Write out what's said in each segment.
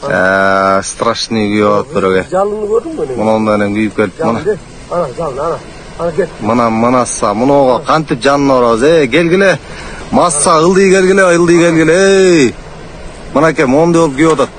Страшный күйіп біреуге. Жалынды көрдің бе? Мұнаудан күйіп келіп, мұна. Ана, жалын, ана кет. Мұнаса, мұнауға қантып жанын ораз, келгіле. Масса, ылды келгіле. Мұна ке, мұнды олып күйіп отат.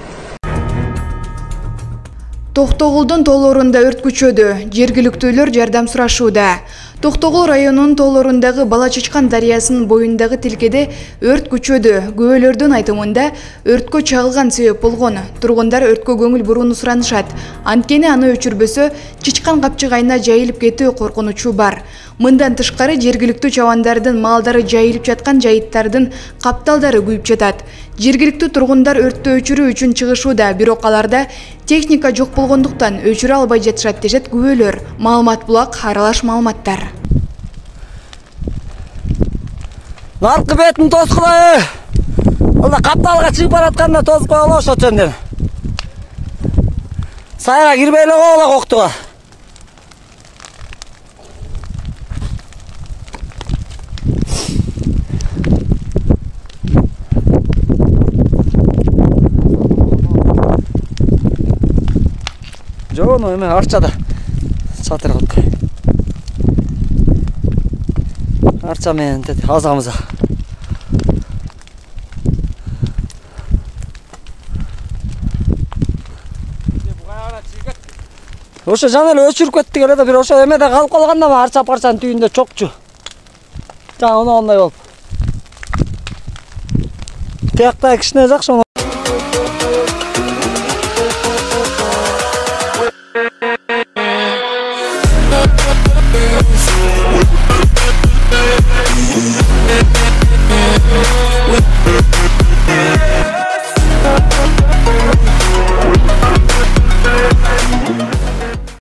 Тоқтоғулдун тоолорунда өрт күчөдү. Жергиликтүүлөр жардам сурашууда. Тоқтоғул районунун тоолорундагы Бала Чычкан дарыясынын боюндагы тилкеде өрт күчөдү. Күбөлөрдүн айтымында өрткө чагылган себеп болгон. Тургундар өрткө көңүл бурууну суранышат. Анткени аны өчүрбөсө Чычкан капчыгайына жайылып кетүү коркунучу бар. Мындан тышкары жергиликтүү чабандардын малдары жайылып жаткан жайыттардын капталдары күйүп жатат. Жергиликтүү тургундар өрттү өчүрүү үчүн чыгышууда, бирок аларда техника жок болгондуктан өчүрө албай жатышат дешет күбөлөр. Маалымат булак, аралаш маалыматтар. Наркы бетін тосқылай! Олда қапталға чыгып баратканда тосып қойғыла ошо жөнүнөн. Сайга кирбейле қойгула коктуга. Жону эме арчада чатыр кылып. Арча менен азамыза. Ошо жана эле өчүрүп кеттик эле да, бир ошо эмеде калып калганда арча парчанын түйүндө чокчу. Жана ондай болуп. Тиякта кичине жакшы.